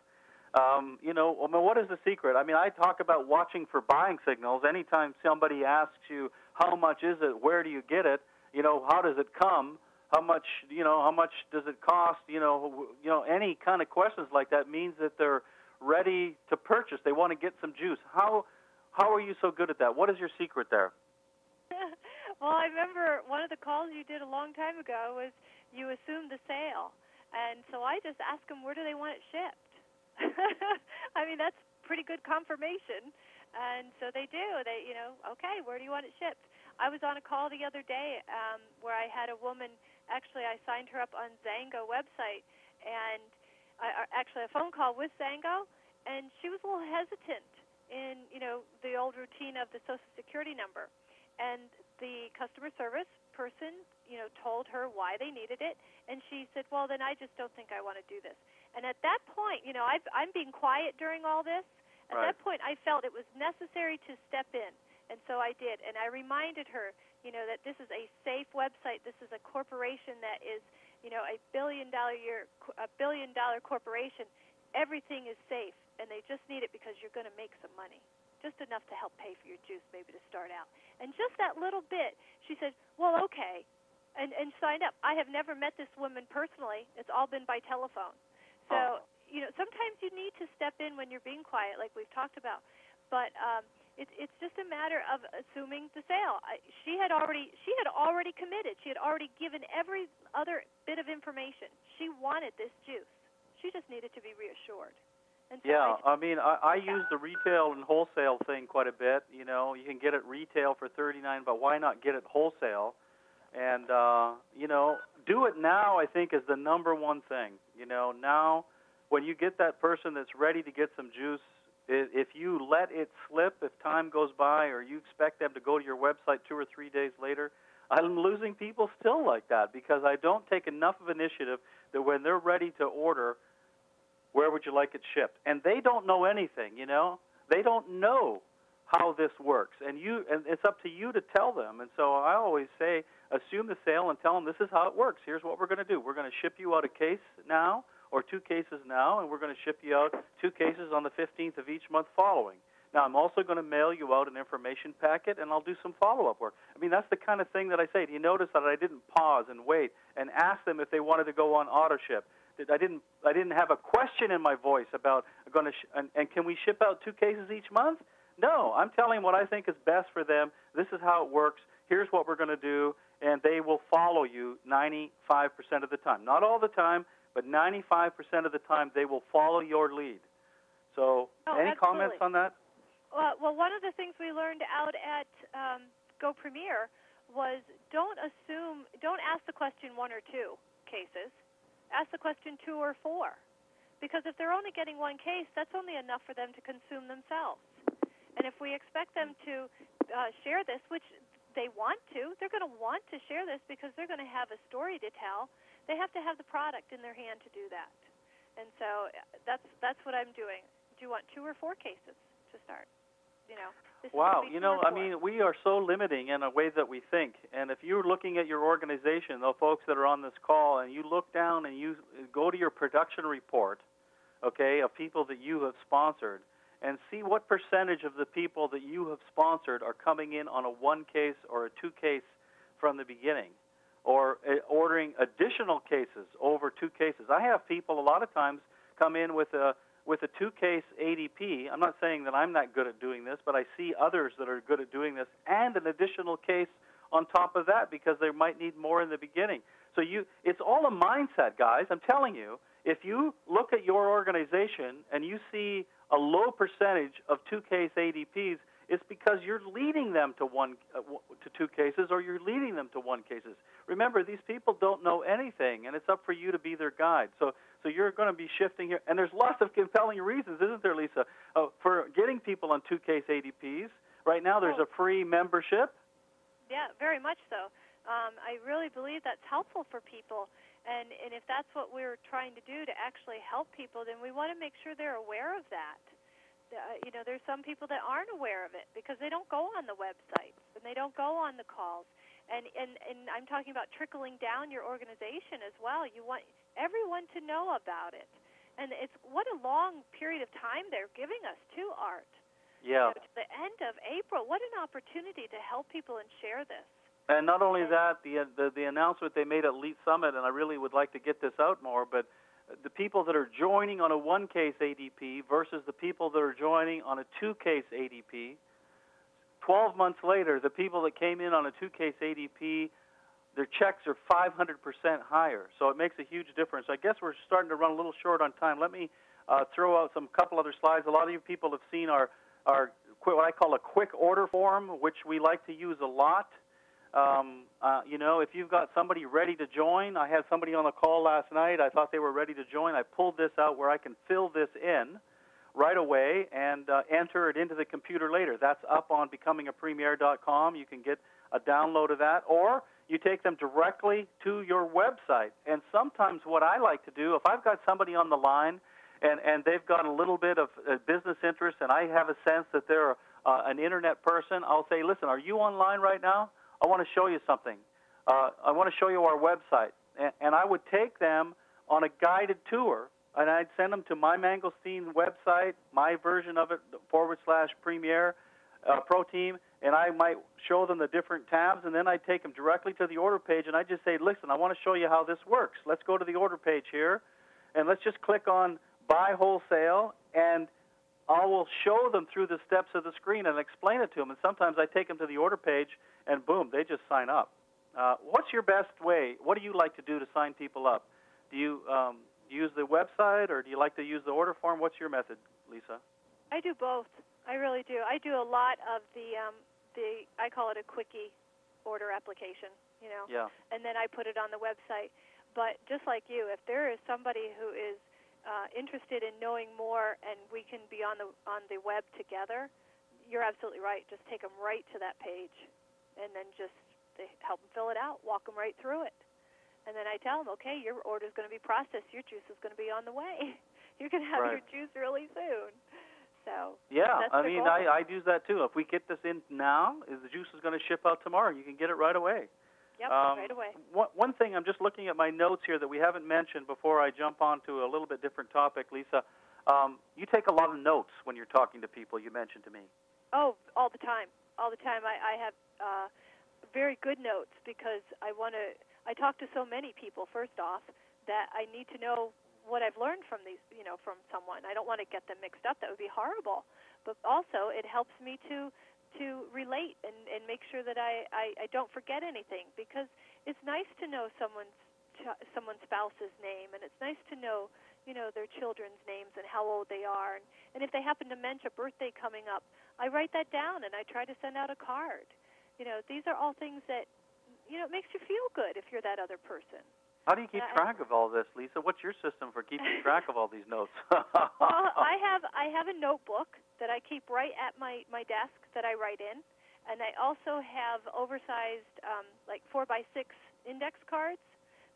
You know, I mean, what is the secret? I mean, I talk about watching for buying signals. Anytime somebody asks you, how much is it, where do you get it, you know, how does it come, how much does it cost, you know, any kind of questions like that means that they're ready to purchase. They want to get some juice. How are you so good at that? What is your secret there? Well, I remember one of the calls you did a long time ago was you assumed the sale. And so I just asked them, where do they want it shipped? I mean, that's pretty good confirmation. And so they do. They, you know, okay, where do you want it shipped? I was on a call the other day where I had a woman, actually I signed her up on Zango website, and actually a phone call with Zango, and she was a little hesitant in, you know, the old routine of the Social Security number. And the customer service person, you know, told her why they needed it, and she said, well, then I just don't think I want to do this. And at that point, you know, I'm being quiet during all this. At that point, I felt it was necessary to step in, and so I did. And I reminded her, you know, that this is a safe website. This is a corporation that is, you know, a $1 billion corporation. Everything is safe, and they just need it because you're going to make some money, just enough to help pay for your juice maybe to start out. And just that little bit, she said, well, okay, and signed up. I have never met this woman personally. It's all been by telephone. So, you know, sometimes you need to step in when you're being quiet, like we've talked about. But it's just a matter of assuming the sale. She had already committed. She had already given every other bit of information. She wanted this juice. She just needed to be reassured. And so I mean, I use the retail and wholesale thing quite a bit. You know, you can get it retail for $39, but why not get it wholesale? And, you know, do it now, I think, is the number one thing. You know, now when you get that person that's ready to get some juice, if you let it slip, if time goes by, or you expect them to go to your website 2 or 3 days later, I'm losing people still like that because I don't take enough of initiative that when they're ready to order, where would you like it shipped? And they don't know anything, you know. They don't know how this works. And it's up to you to tell them. And so I always say, assume the sale and tell them this is how it works. Here's what we're going to do. We're going to ship you out a case now or 2 cases now, and we're going to ship you out 2 cases on the 15th of each month following. Now, I'm also going to mail you out an information packet, and I'll do some follow-up work. I mean, that's the kind of thing that I say. Do you notice that I didn't pause and wait and ask them if they wanted to go on auto ship? I didn't have a question in my voice about and can we ship out 2 cases each month? No, I'm telling them what I think is best for them. This is how it works. Here's what we're going to do, and they will follow you 95% of the time. Not all the time, but 95% of the time they will follow your lead. So, any absolutely. comments on that? Well, one of the things we learned out at Go Premier was don't ask the question 1 or 2 cases. Ask the question 2 or 4. Because if they're only getting 1 case, that's only enough for them to consume themselves. And if we expect them to share this, which they want to, they're going to want to share this because they're going to have a story to tell. They have to have the product in their hand to do that. And so that's what I'm doing. Do you want 2 or 4 cases to start? Wow, I mean, we are so limiting in a way that we think. And if you're looking at your organization, the folks that are on this call, and you look down and you go to your production report, okay, of people that you have sponsored, and see what percentage of the people that you have sponsored are coming in on a 1 case or a 2 case from the beginning, or ordering additional cases over 2 cases. I have people a lot of times come in with a 2-case ADP. I'm not saying that I'm not good at doing this, but I see others that are good at doing this, and an additional case on top of that because they might need more in the beginning. So it's all a mindset, guys. I'm telling you, if you look at your organization and you see a low percentage of 2-case ADPs, it's because you're leading them to 2 cases, or you're leading them to 1 cases. Remember, these people don't know anything, and it's up for you to be their guide. So you're going to be shifting here. And there's lots of compelling reasons, isn't there, Lisa, for getting people on 2-case ADPs. Right now there's a free membership. Yeah, very much so. I really believe that's helpful for people. And if that's what we're trying to do to actually help people, then we want to make sure they're aware of that. There's some people that aren't aware of it because they don't go on the websites and they don't go on the calls. And I'm talking about trickling down your organization as well. You want everyone to know about it. And it's what a long period of time they're giving us, too, Art. Yeah. To the end of April, what an opportunity to help people and share this. And not only that, the announcement they made at Elite Summit, and I really would like to get this out more, but the people that are joining on a 1-case ADP versus the people that are joining on a 2-case ADP, 12 months later, the people that came in on a 2-case ADP, their checks are 500% higher. So it makes a huge difference. I guess we're starting to run a little short on time. Let me throw out some couple other slides. A lot of you people have seen our what I call a quick order form, which we like to use a lot. If you've got somebody ready to join, I had somebody on the call last night. I thought they were ready to join. I pulled this out where I can fill this in right away and enter it into the computer later. That's up on becomingapremier.com. You can get a download of that, or you take them directly to your website. And sometimes what I like to do, if I've got somebody on the line and they've got a little bit of business interest and I have a sense that they're an internet person, I'll say, listen, are you online right now? I want to show you something. I want to show you our website. And I would take them on a guided tour, and I'd send them to my Mangosteen website, my version of it, /Premier Pro Team, and I might show them the different tabs, and then I'd take them directly to the order page, and I'd just say, listen, I want to show you how this works. Let's go to the order page here, and let's just click on Buy Wholesale, and I will show them through the steps of the screen and explain it to them. And sometimes I take them to the order page, and boom, they just sign up. What's your best way? What do you like to do to sign people up? Do you use the website, or do you like to use the order form? What's your method, Lisa? I do both. I really do. I do a lot of the I call it a quickie order application, Yeah. And then I put it on the website. But just like you, if there is somebody who is interested in knowing more, and we can be on the web together, you're absolutely right. Just take them right to that page, and then just help them fill it out, walk them right through it. And then I tell them, okay, your order is going to be processed. Your juice is going to be on the way. You're going to have your juice really soon. So Yeah, that's I the mean, goal. I'd use that too. If we get this in now, the juice is going to ship out tomorrow. You can get it right away. Yep, right away. One thing, I'm just looking at my notes here that we haven't mentioned before I jump on to a little bit different topic, Lisa. You take a lot of notes when you're talking to people, you mentioned to me. Oh, all the time. All the time. I have very good notes because I talk to so many people, first off, that I need to know what I've learned from from someone. I don't want to get them mixed up. That would be horrible. But also, it helps me to relate and make sure that I don't forget anything, because it's nice to know someone's spouse's name, and it's nice to know their children's names and how old they are, and if they happen to mention a birthday coming up, I write that down and I try to send out a card. These are all things that it makes you feel good if you're that other person. How do you keep track of all this, Lisa? What's your system for keeping track of all these notes? Well, I have a notebook that I keep right at my desk that I write in, and I also have oversized like 4x6 index cards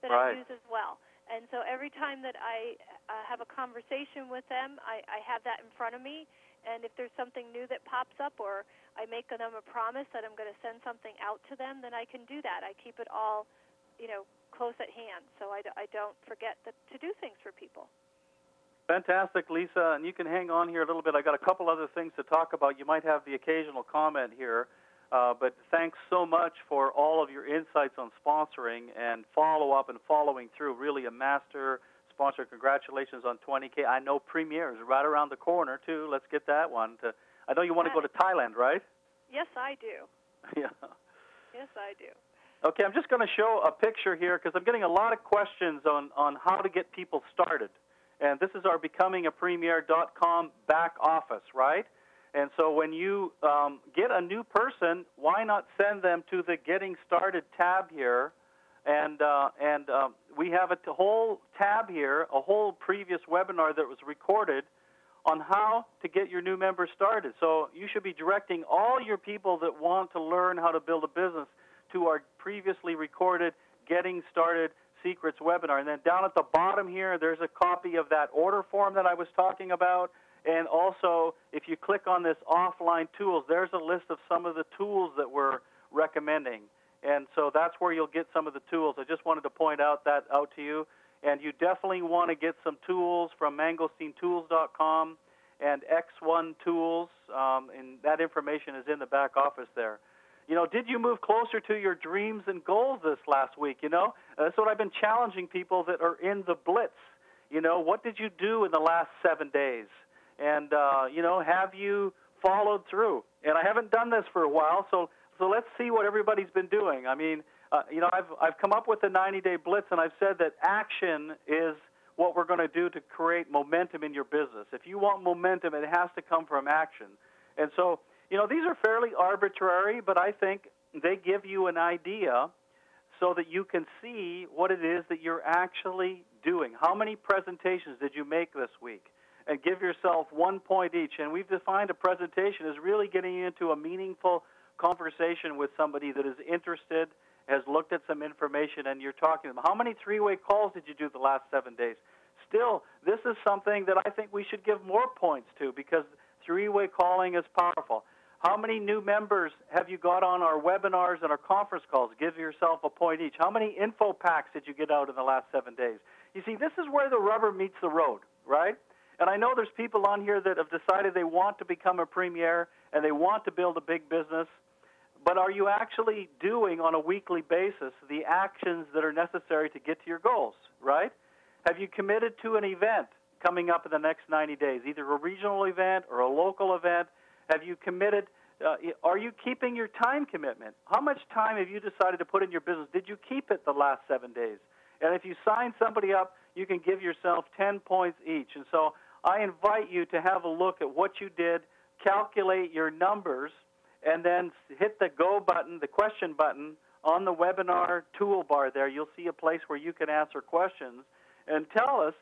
that I use as well. And so every time that I have a conversation with them, I have that in front of me. And if there's something new that pops up, or I make them a promise that I'm going to send something out to them, then I can do that. I keep it all, close at hand, so I don't forget to do things for people. Fantastic, Lisa. And you can hang on here a little bit. I got a couple other things to talk about. You might have the occasional comment here. But thanks so much for all of your insights on sponsoring and follow-up and following through. Really a master sponsor. Congratulations on 20K. I know Premier is right around the corner, too. Let's get that one. I know you want to go to Thailand, right? Yes, I do. Yeah. Yes, I do. Okay, I'm just going to show a picture here because I'm getting a lot of questions on how to get people started. And this is our becomingapremier.com back office, right? And so when you get a new person, why not send them to the Getting Started tab here? And we have a whole tab here, a whole previous webinar that was recorded on how to get your new members started. So you should be directing all your people that want to learn how to build a business to our previously recorded Getting Started Secrets webinar. And then down at the bottom here, there's a copy of that order form that I was talking about. And also, if you click on this offline tools, there's a list of some of the tools that we're recommending. And so that's where you'll get some of the tools. I just wanted to point out to you. And you definitely want to get some tools from mangosteentools.com and X1 Tools, and that information is in the back office there. Did you move closer to your dreams and goals this last week? That's what I've been challenging people that are in the blitz. What did you do in the last 7 days? And, have you followed through? And I haven't done this for a while, so let's see what everybody's been doing. I mean, I've come up with a 90-day blitz, and I've said that action is what we're going to do to create momentum in your business. If you want momentum, it has to come from action. And so, these are fairly arbitrary, but I think they give you an idea so that you can see what it is that you're actually doing. How many presentations did you make this week? And give yourself 1 point each. And we've defined a presentation as really getting into a meaningful conversation with somebody that is interested, has looked at some information, and you're talking to them. How many three-way calls did you do the last 7 days? Still, this is something that I think we should give more points to because three-way calling is powerful. How many new members have you got on our webinars and our conference calls? Give yourself a point each. How many info packs did you get out in the last 7 days? You see, this is where the rubber meets the road, right? And I know there's people on here that have decided they want to become a premier and they want to build a big business, but are you actually doing on a weekly basis the actions that are necessary to get to your goals, right? Have you committed to an event coming up in the next 90 days, either a regional event or a local event? Have you committed? Are you keeping your time commitment? How much time have you decided to put in your business? Did you keep it the last 7 days? And if you sign somebody up, you can give yourself 10 points each. And so I invite you to have a look at what you did, calculate your numbers, and then hit the go button, the question button on the webinar toolbar there. You'll see a place where you can answer questions and tell us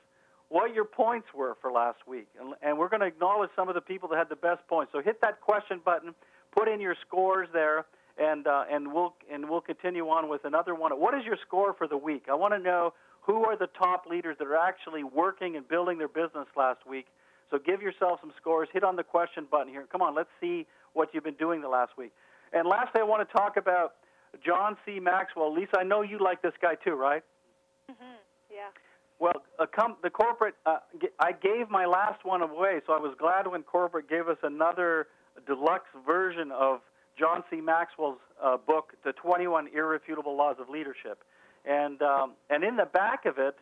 what your points were for last week. And we're going to acknowledge some of the people that had the best points. So hit that question button, put in your scores there, and we'll continue on with another one. What is your score for the week? I want to know who are the top leaders that are actually working and building their business last week So give yourself some scores. Hit on the question button here. Come on, let's see what you've been doing the last week. And lastly, I want to talk about John C. Maxwell. Lisa, I know you like this guy too, right? Mm-hmm. Yeah. Well, the corporate, I gave my last one away, so I was glad when corporate gave us another deluxe version of John C. Maxwell's book, The 21 Irrefutable Laws of Leadership. And in the back of it,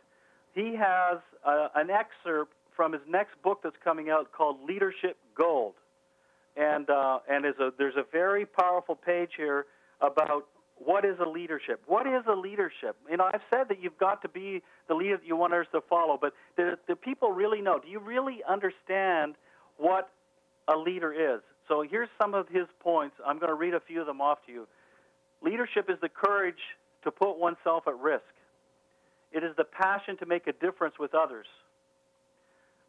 he has an excerpt from his next book that's coming out called Leadership Gold. And there's a very powerful page here about what is a leadership. What is a leadership? You know, I've said that you've got to be the leader that you want others to follow, but do people really know? Do you really understand what a leader is? So here's some of his points. I'm going to read a few of them off to you. Leadership is the courage to put oneself at risk. It is the passion to make a difference with others.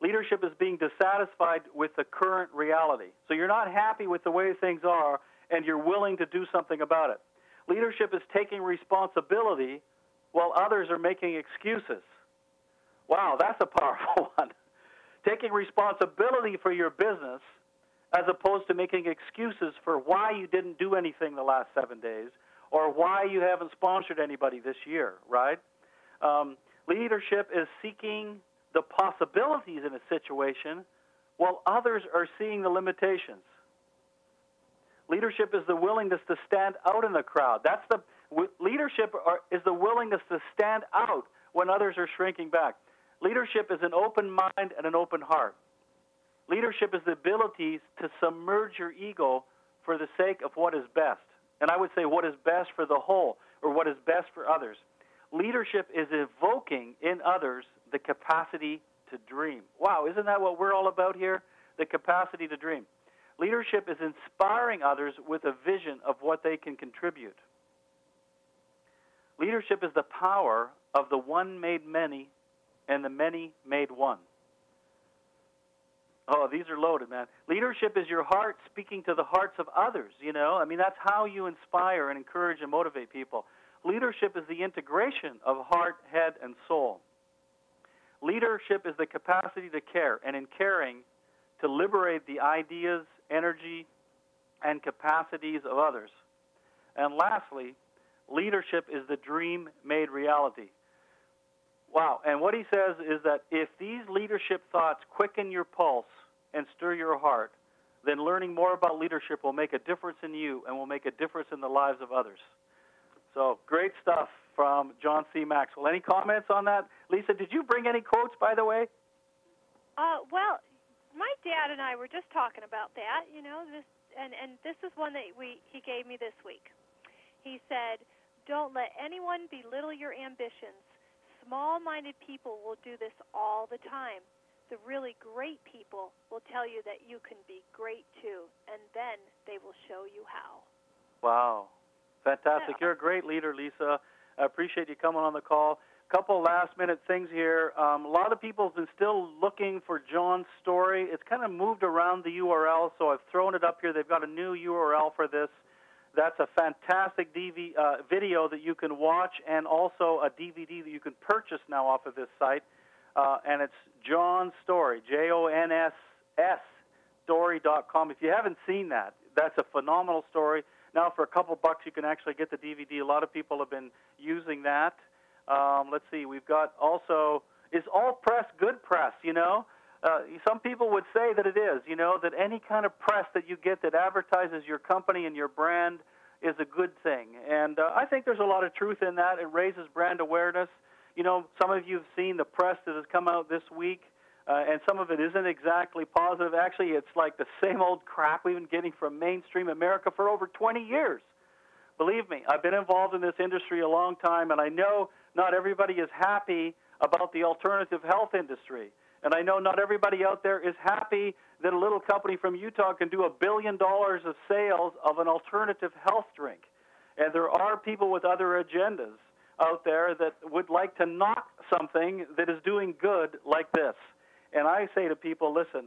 Leadership is being dissatisfied with the current reality. So you're not happy with the way things are, and you're willing to do something about it. Leadership is taking responsibility while others are making excuses. Wow, that's a powerful one. Taking responsibility for your business as opposed to making excuses for why you didn't do anything the last 7 days or why you haven't sponsored anybody this year, right? Leadership is seeking the possibilities in a situation while others are seeing the limitations. Leadership is the willingness to stand out in the crowd. Leadership is the willingness to stand out when others are shrinking back. Leadership is an open mind and an open heart. Leadership is the ability to submerge your ego for the sake of what is best. And I would say what is best for the whole, or what is best for others. Leadership is evoking in others the capacity to dream. Wow, isn't that what we're all about here? The capacity to dream. Leadership is inspiring others with a vision of what they can contribute. Leadership is the power of the one made many and the many made one. Oh, these are loaded, man. Leadership is your heart speaking to the hearts of others, you know? I mean, that's how you inspire and encourage and motivate people. Leadership is the integration of heart, head, and soul. Leadership is the capacity to care, and in caring, to liberate the ideas, energy, and capacities of others. And lastly, leadership is the dream made reality. Wow, and what he says is that if these leadership thoughts quicken your pulse and stir your heart, then learning more about leadership will make a difference in you and will make a difference in the lives of others. So, great stuff from John C. Maxwell. Any comments on that? Lisa, did you bring any quotes, by the way? Well, my dad and I were just talking about that, you know, and this is one that he gave me this week. He said, "Don't let anyone belittle your ambitions. Small-minded people will do this all the time. The really great people will tell you that you can be great too, and then they will show you how." Wow. Fantastic. You're a great leader, Lisa. I appreciate you coming on the call. Couple last-minute things here. A lot of people have been still looking for John's story. It's kind of moved around the URL, so I've thrown it up here. They've got a new URL for this. That's a fantastic video that you can watch, and also a DVD that you can purchase now off of this site. And it's John's Story, JONSS story.com. If you haven't seen that, that's a phenomenal story. Now for a couple bucks, you can actually get the DVD. A lot of people have been using that. Let's see, we've got also, is all press good press, you know? Some people would say that it is, you know, that any kind of press that you get that advertises your company and your brand is a good thing. And I think there's a lot of truth in that. It raises brand awareness. You know, some of you have seen the press that has come out this week, and some of it isn't exactly positive. Actually, it's like the same old crap we've been getting from mainstream America for over 20 years. Believe me, I've been involved in this industry a long time, and I know not everybody is happy about the alternative health industry. And I know not everybody out there is happy that a little company from Utah can do $1 billion of sales of an alternative health drink. And there are people with other agendas out there that would like to knock something that is doing good like this. And I say to people, listen,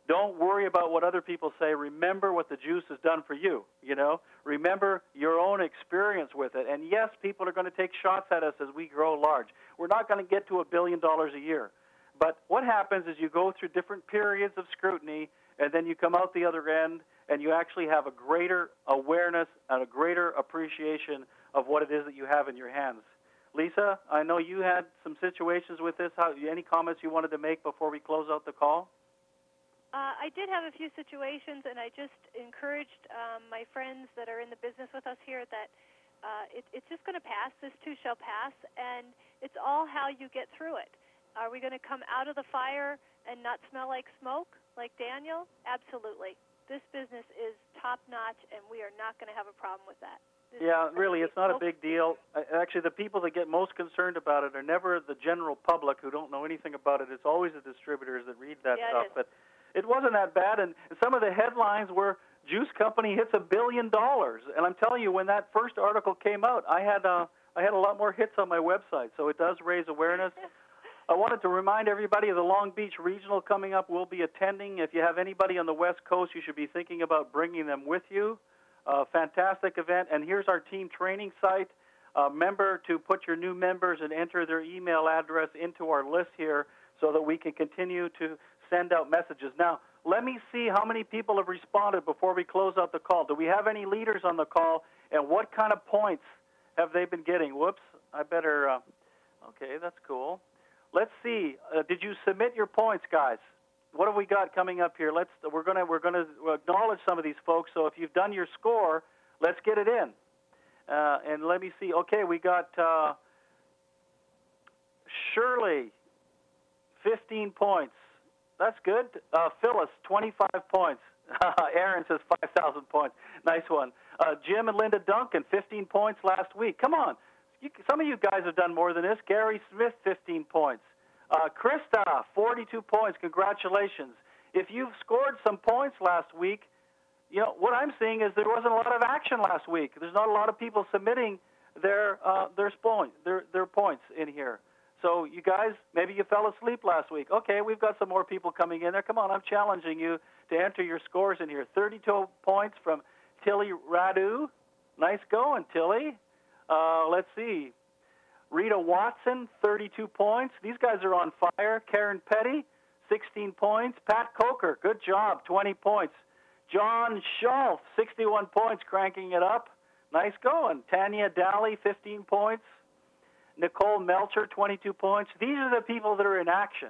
don't worry about what other people say. Remember what the juice has done for you, you know. Remember your own experience with it. And yes, people are going to take shots at us as we grow large. We're not going to get to $1 billion a year. But what happens is you go through different periods of scrutiny, and then you come out the other end, and you actually have a greater awareness and a greater appreciation of what it is that you have in your hands. Lisa, I know you had some situations with this. Any comments you wanted to make before we close out the call? I did have a few situations, and I just encouraged my friends that are in the business with us here that it's just going to pass. This too shall pass, and it's all how you get through it. Are we going to come out of the fire and not smell like smoke, like Daniel? Absolutely. This business is top-notch, and we are not going to have a problem with that. Yeah, really, it's not a big deal. Actually, the people that get most concerned about it are never the general public who don't know anything about it. It's always the distributors that read that stuff. But it wasn't that bad, and some of the headlines were, juice company hits $1 billion. And I'm telling you, when that first article came out, I had a lot more hits on my website, so it does raise awareness. I wanted to remind everybody of the Long Beach Regional coming up. We'll be attending. If you have anybody on the West Coast, you should be thinking about bringing them with you. Fantastic event. And here's our team training site. Remember to put your new members and enter their email address into our list here so that we can continue to send out messages. Now, let me see how many people have responded before we close out the call. Do we have any leaders on the call, and what kind of points have they been getting? Whoops, I better, okay, that's cool. Let's see. Did you submit your points, guys? What have we got coming up here? We're gonna acknowledge some of these folks. So if you've done your score, let's get it in. And let me see. Okay, we got Shirley, 15 points. That's good. Phyllis, 25 points. Aaron says 5,000 points. Nice one. Jim and Linda Duncan, 15 points last week. Come on. Some of you guys have done more than this. Gary Smith, 15 points. Krista, 42 points. Congratulations. If you've scored some points last week, you know, what I'm seeing is there wasn't a lot of action last week. There's not a lot of people submitting their points in here. So you guys, maybe you fell asleep last week. Okay, we've got some more people coming in there. Come on, I'm challenging you to enter your scores in here. 32 points from Tilly Radu. Nice going, Tilly. Let's see. Rita Watson, 32 points. These guys are on fire. Karen Petty, 16 points. Pat Coker, good job, 20 points. John Schultz, 61 points, cranking it up. Nice going. Tanya Daly, 15 points. Nicole Melcher, 22 points. These are the people that are in action.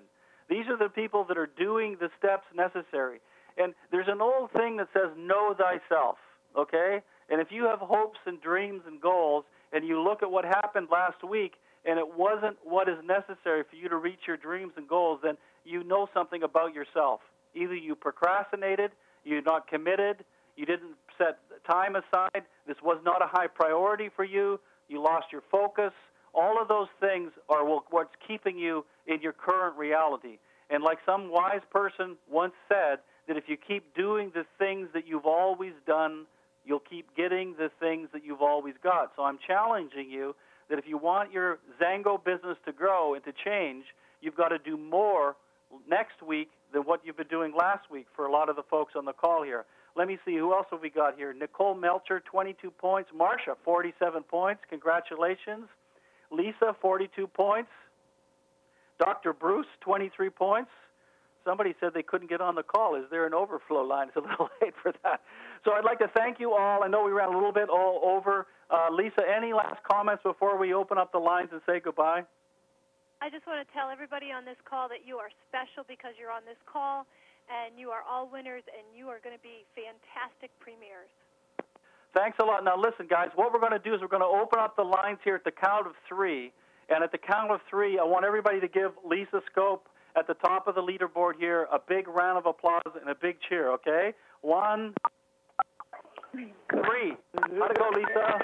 These are the people that are doing the steps necessary. And there's an old thing that says, know thyself, okay? And if you have hopes and dreams and goals, and you look at what happened last week, and it wasn't what is necessary for you to reach your dreams and goals, then you know something about yourself. Either you procrastinated, you're not committed, you didn't set time aside, this was not a high priority for you, you lost your focus. All of those things are what's keeping you in your current reality. And like some wise person once said, that if you keep doing the things that you've always done, you'll keep getting the things that you've always got. So I'm challenging you that if you want your Zango business to grow and to change, you've got to do more next week than what you've been doing last week for a lot of the folks on the call here. Let me see, who else have we got here? Nicole Melcher, 22 points. Marcia, 47 points. Congratulations. Lisa, 42 points. Dr. Bruce, 23 points. Somebody said they couldn't get on the call. Is there an overflow line? It's a little late for that. So I'd like to thank you all. I know we ran a little bit all over. Lisa, any last comments before we open up the lines and say goodbye? I just want to tell everybody on this call that you are special because you're on this call, and you are all winners, and you are going to be fantastic premiers. Thanks a lot. Now, listen, guys, what we're going to do is we're going to open up the lines here at the count of three. And at the count of three, I want everybody to give Lisa Scope at the top of the leaderboard here a big round of applause and a big cheer, okay? 1, 3. How'd it go, Lisa?